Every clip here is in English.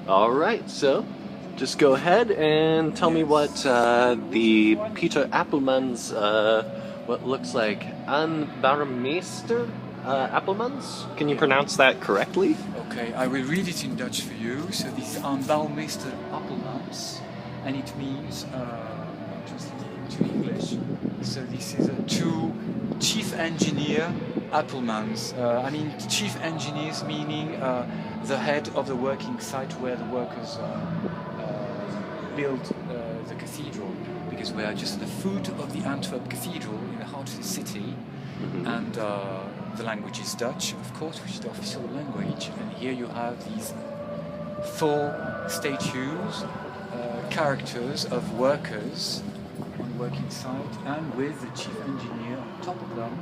All right, so just go ahead and tell me what the Peter Appelman's what looks like Anbaromeester Appelmans. Can you pronounce that correctly? Okay, I will read it in Dutch for you. So this is Bouwmeester Appelmans, and it means, I'll translate it into English. So this is to chief engineer Appelmans. I mean, chief engineers meaning the head of the working site where the workers build the cathedral, because we are just at the foot of the Antwerp cathedral in the heart of the city, and the language is Dutch, of course, which is the official language. And here you have these 4 statues, characters of workers on the working site, and with the chief engineer on top of them,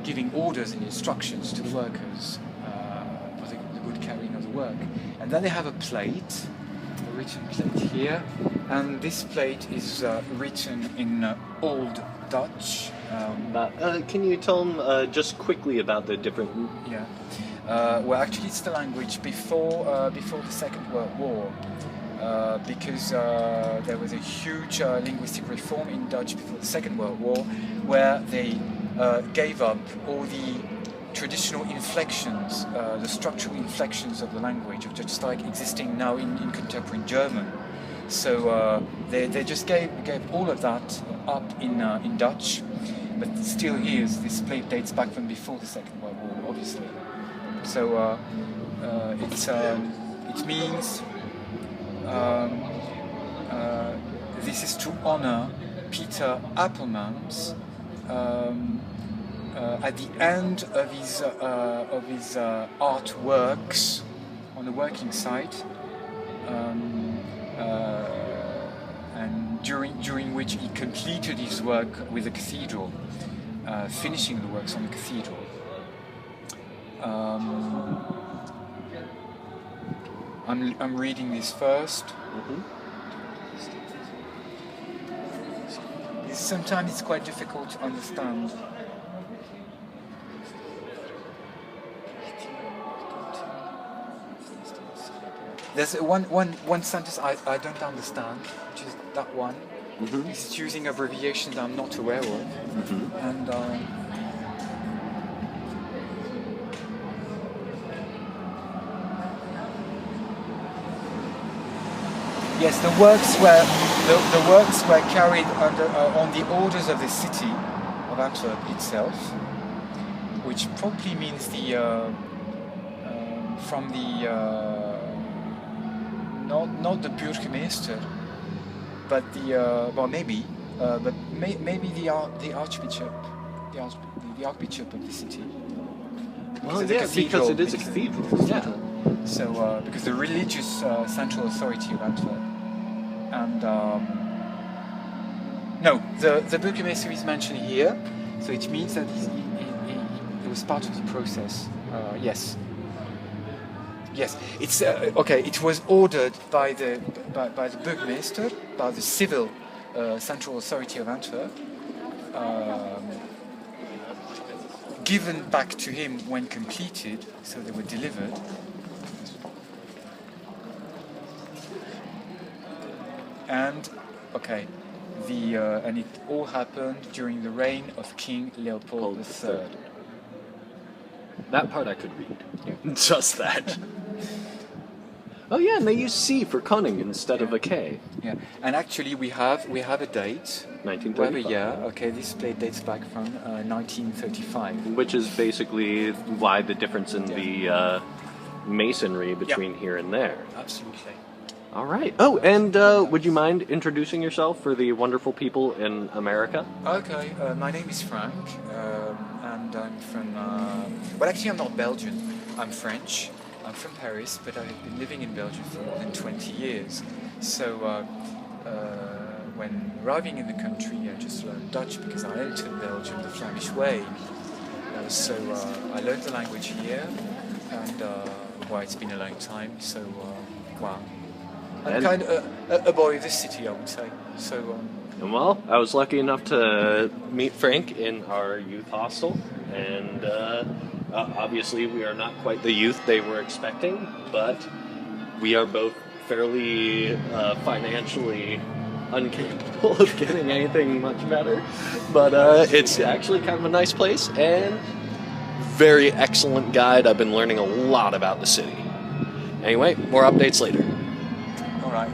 giving orders and instructions to the workers for the good carrying of the work. And then they have a plate, a written plate here, and this plate is written in Old Dutch. Can you tell them just quickly about the different? Yeah. Well, actually, it's the language before the Second World War, because there was a huge linguistic reform in Dutch before the Second World War, where they gave up all the traditional inflections, the structural inflections of the language, which are just like existing now in contemporary German. So they just gave all of that up in Dutch, but still here, this plate dates back from before the Second World War, obviously. So it means this is to honor Peter Appelmans at the end of his artworks on the working site, and during which he completed his work with the cathedral, finishing the works on the cathedral. I'm reading this first. Sometimes it's quite difficult to understand. There's one sentence I don't understand, which is that one. It's using abbreviations I'm not aware of, and yes, the works were carried on the orders of the city of Antwerp itself, which probably means from the not the burgemeester, but maybe the archbishop, the archbishop of the city. Well, yeah, because it is a cathedral. Yeah. So because the religious central authority of Antwerp. And no, the burgemeester is mentioned here, so it means that he was part of the process. Yes, it's okay. It was ordered by the burgemeester, by the civil central authority of Antwerp, given back to him when completed, so they were delivered. And okay, and it all happened during the reign of King Leopold III. That part I could read. Yeah. Just that. Oh yeah, and they use C for cunning instead of a K. Yeah, and actually we have a date. 1935. Yeah, okay, this plate dates back from 1935. Which is basically why the difference in the masonry between here and there. Absolutely. All right. Oh, and would you mind introducing yourself for the wonderful people in America? Okay, my name is Frank, and I'm from... well, actually, I'm not Belgian. I'm French. I'm from Paris, but I've been living in Belgium for more than 20 years. So when arriving in the country, I just learned Dutch because I entered Belgium the Flemish way. So I learned the language here, and well, it's been a long time, so wow. I'm kind of a boy of this city, I would say. So, well, I was lucky enough to meet Frank in our youth hostel, and Obviously, we are not quite the youth they were expecting, but we are both fairly financially incapable of getting anything much better. But it's actually kind of a nice place and very excellent guide. I've been learning a lot about the city. Anyway, more updates later. All right.